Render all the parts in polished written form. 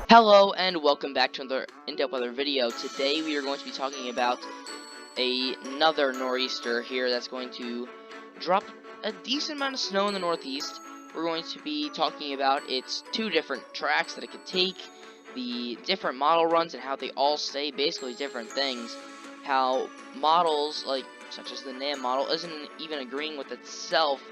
Hello and welcome back to another in-depth weather video. Today we are going to be talking about another nor'easter here that's going to drop a decent amount of snow in the northeast. We're going to be talking about its two different tracks that it could take, the different model runs and how they all say basically different things, how models such as the NAM model isn't even agreeing with itself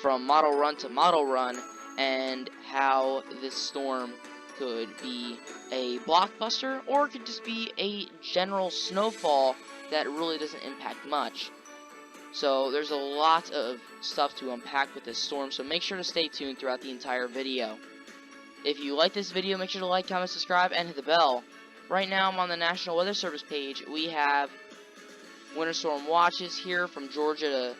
from model run to model run, and how this storm could be a blockbuster, or it could just be a general snowfall that really doesn't impact much. So there's a lot of stuff to unpack with this storm, so make sure to stay tuned throughout the entire video. If you like this video, make sure to like, comment, subscribe, and hit the bell. Right now I'm on the National Weather Service page. We have winter storm watches here from Georgia to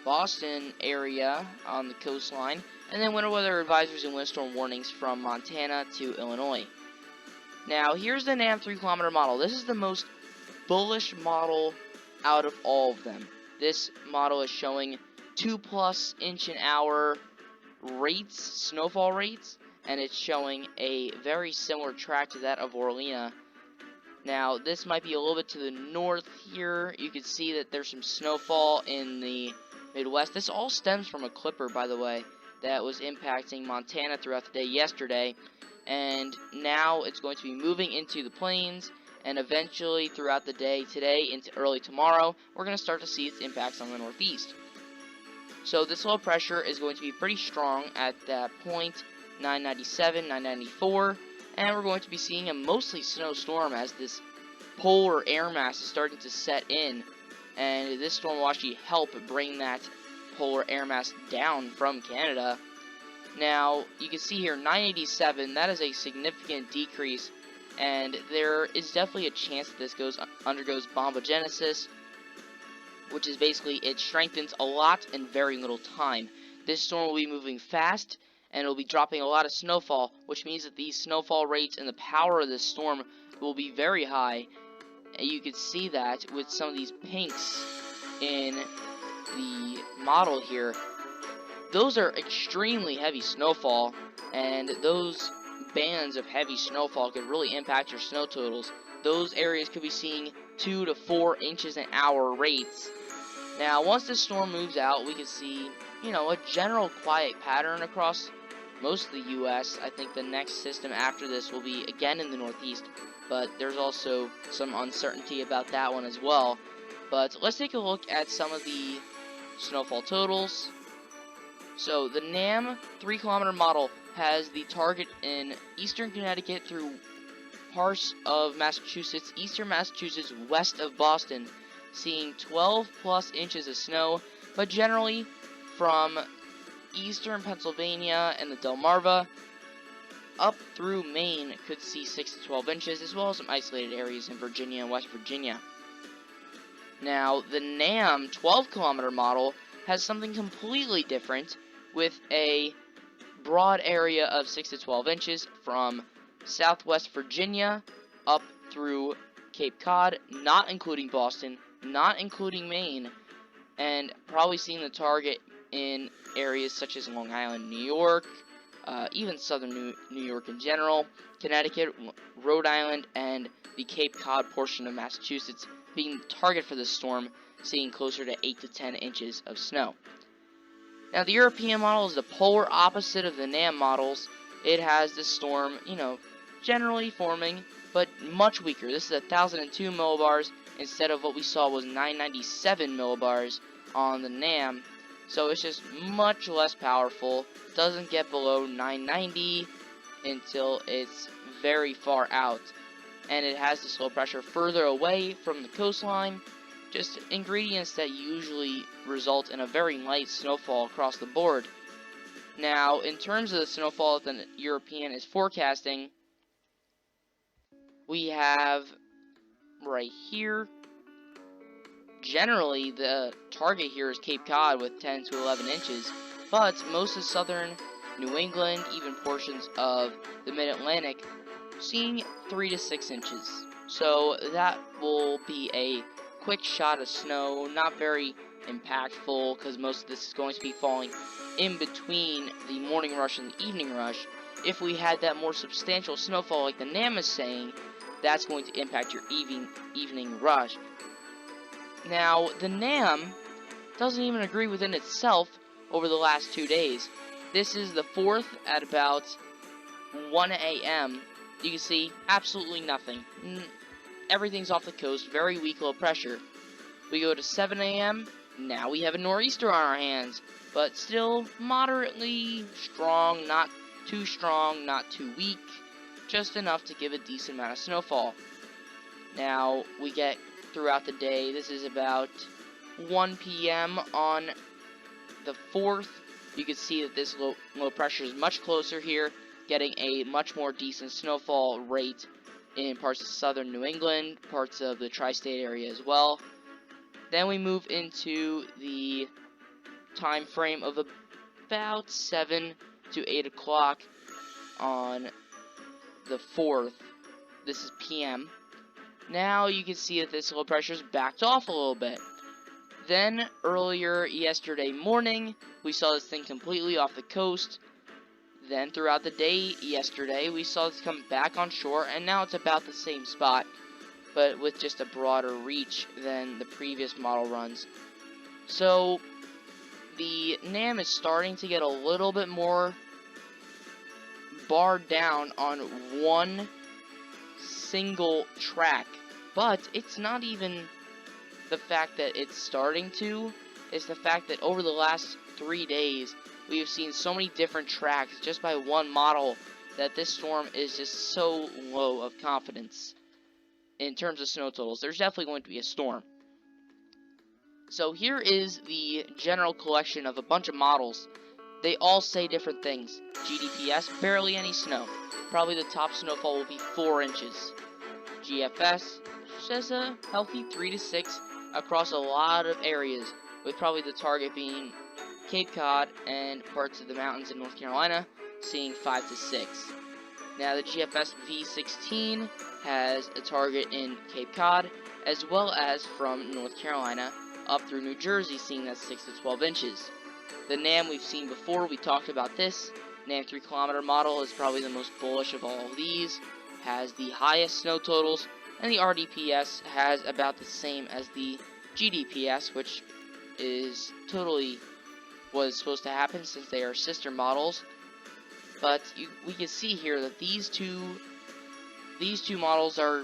Boston area on the coastline, and then winter weather advisories and windstorm warnings from Montana to Illinois. Now, here's the NAM 3-kilometer model. This is the most bullish model out of all of them. This model is showing 2+ inch an hour rates, snowfall rates, and it's showing a very similar track to that of Orleans. Now, this might be a little bit to the north here. You can see that there's some snowfall in the Midwest. This all stems from a clipper, by the way, that was impacting Montana throughout the day yesterday, and now it's going to be moving into the plains, and eventually throughout the day today into early tomorrow, we're going to start to see its impacts on the northeast. So this low pressure is going to be pretty strong at that point, 997, 994, and we're going to be seeing a mostly snowstorm as this polar air mass is starting to set in, and this storm will actually help bring that polar air mass down from Canada. Now, you can see here, 987, that is a significant decrease, and there is definitely a chance that this undergoes bombogenesis, which is basically it strengthens a lot in very little time. This storm will be moving fast, and it will be dropping a lot of snowfall, which means that these snowfall rates and the power of this storm will be very high. And you can see that with some of these pinks in the model here. Those are extremely heavy snowfall, and those bands of heavy snowfall could really impact your snow totals. Those areas could be seeing 2 to 4 inches an hour rates. Now, once this storm moves out, we can see, a general quiet pattern across most of the U.S. I think the next system after this will be again in the northeast, but there's also some uncertainty about that one as well. But let's take a look at some of the snowfall totals. So the NAM 3-kilometer model has the target in eastern Connecticut through parts of Massachusetts, eastern Massachusetts, west of Boston, seeing 12+ inches of snow, but generally from eastern Pennsylvania and the Delmarva up through Maine could see 6 to 12 inches, as well as some isolated areas in Virginia and West Virginia. Now, the NAM 12-kilometer model has something completely different, with a broad area of 6 to 12 inches from southwest Virginia up through Cape Cod, not including Boston, not including Maine, and probably seeing the target in areas such as Long Island, New York, even southern New York in general, Connecticut, Rhode Island, and the Cape Cod portion of Massachusetts being the target for this storm, seeing closer to 8 to 10 inches of snow. Now, the European model is the polar opposite of the NAM models. It has this storm, generally forming, but much weaker. This is 1,002 millibars instead of what we saw was 997 millibars on the NAM. So it's just much less powerful. Doesn't get below 990 until it's very far out. And it has this low pressure further away from the coastline. Just ingredients that usually result in a very light snowfall across the board. Now, in terms of the snowfall that the European is forecasting, we have right here, generally the target here is Cape Cod with 10 to 11 inches, but most of southern New England, even portions of the mid-Atlantic, seeing 3 to 6 inches. So that will be a quick shot of snow, not very impactful because most of this is going to be falling in between the morning rush and the evening rush, if we had that more substantial snowfall like the NAM is saying, that's going to impact your evening rush. Now, the NAM doesn't even agree within itself over the last 2 days. This is the 4th at about 1 a.m. You can see absolutely nothing. Everything's off the coast, very weak low pressure. We go to 7 a.m. Now we have a nor'easter on our hands, but still moderately strong, not too strong, not too weak, just enough to give a decent amount of snowfall. Now we get throughout the day, this is about 1 p.m. on the 4th. You can see that this low pressure is much closer here, getting a much more decent snowfall rate in parts of southern New England, parts of the tri-state area as well. Then we move into the time frame of about 7 to 8 o'clock on the 4th. This is PM. Now you can see that this low pressure is backed off a little bit. Then earlier yesterday morning, we saw this thing completely off the coast. Then throughout the day yesterday, we saw this come back on shore, and now it's about the same spot, but with just a broader reach than the previous model runs. So the NAM is starting to get a little bit more barred down on one single track, but it's not even the fact that it's starting to, it's the fact that over the last 3 days, we have seen so many different tracks just by one model that this storm is just so low of confidence in terms of snow totals. There's definitely going to be a storm. So here is the general collection of a bunch of models. They all say different things. GDPS, barely any snow. Probably the top snowfall will be 4 inches. GFS says a healthy 3 to 6 across a lot of areas, with probably the target being Cape Cod and parts of the mountains in North Carolina, seeing 5 to 6. Now the GFS V16 has a target in Cape Cod, as well as from North Carolina up through New Jersey, seeing that 6 to 12 inches. The NAM we've seen before, we talked about this. NAM 3 kilometer model is probably the most bullish of all of these, has the highest snow totals, and the RDPS has about the same as the GDPS, which is totally was supposed to happen since they are sister models. But we can see here that these two models are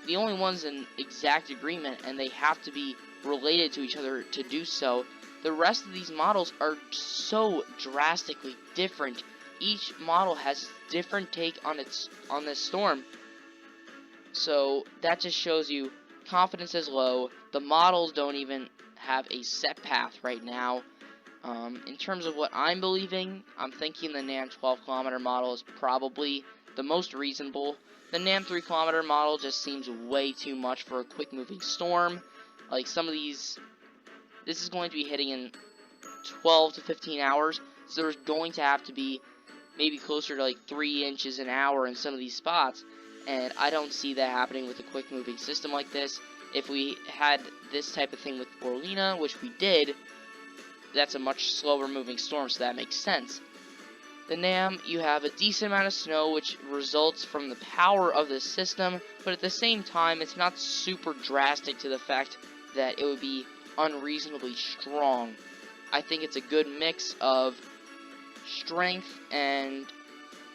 the only ones in exact agreement, and they have to be related to each other to do so. The rest of these models are so drastically different. Each model has a different take on this storm. So that just shows you confidence is low. The models don't even have a set path right now. In terms of what I'm believing, I'm thinking the NAM 12 kilometer model is probably the most reasonable. The NAM 3 kilometer model just seems way too much for a quick moving storm. Like some of these, this is going to be hitting in 12 to 15 hours, so there's going to have to be maybe closer to like 3 inches an hour in some of these spots, and I don't see that happening with a quick moving system like this. If we had this type of thing with Orlina, which we did, that's a much slower moving storm, so that makes sense. The NAM, you have a decent amount of snow, which results from the power of the system, but at the same time, it's not super drastic to the fact that it would be unreasonably strong. I think it's a good mix of strength and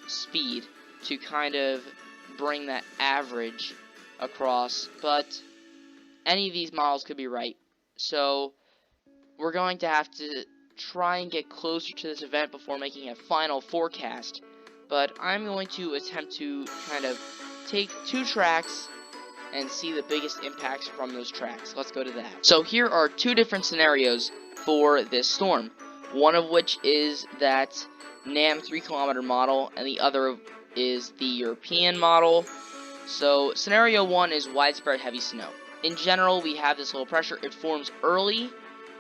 speed to kind of bring that average across, but any of these models could be right. So we're going to have to try and get closer to this event before making a final forecast, but I'm going to attempt to kind of take 2 tracks and see the biggest impacts from those tracks. Let's go to that. So here are 2 different scenarios for this storm, one of which is that NAM 3 kilometer model, and the other is the European model. So scenario 1 is widespread heavy snow. In general, we have this low pressure. It forms early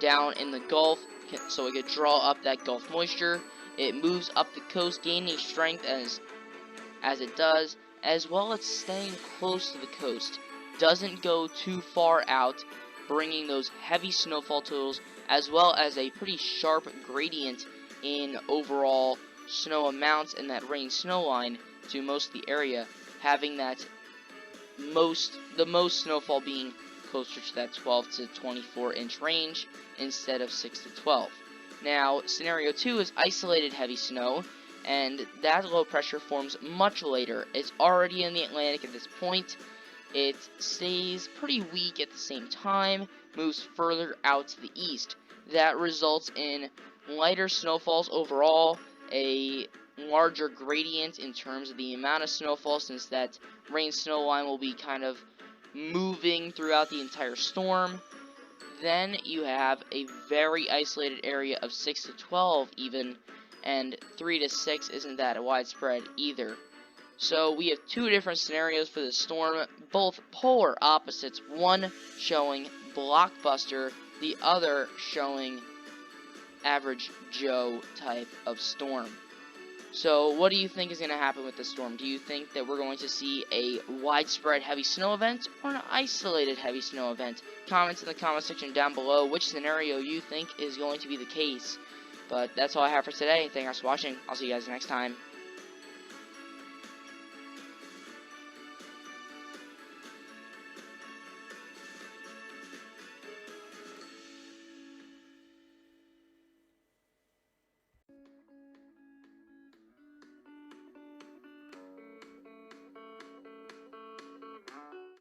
down in the Gulf, so it could draw up that Gulf moisture. It moves up the coast, gaining strength as it does, as well as staying close to the coast. Doesn't go too far out, bringing those heavy snowfall totals, as well as a pretty sharp gradient in overall snow amounts and that rain snow line to most of the area, having that the most snowfall being closer to that 12 to 24 inch range instead of 6 to 12. Now, scenario 2 is isolated heavy snow, and that low pressure forms much later. It's already in the Atlantic at this point. It stays pretty weak at the same time, moves further out to the east. That results in lighter snowfalls overall, a larger gradient in terms of the amount of snowfall, since that rain snow line will be kind of moving throughout the entire storm. Then you have a very isolated area of 6 to 12 even, and 3 to 6 isn't that widespread either. So we have two different scenarios for the storm, both polar opposites, one showing blockbuster, the other showing average Joe type of storm. So what do you think is going to happen with this storm? Do you think that we're going to see a widespread heavy snow event or an isolated heavy snow event? Comment in the comment section down below which scenario you think is going to be the case. But that's all I have for today. Thank you guys for watching. I'll see you guys next time.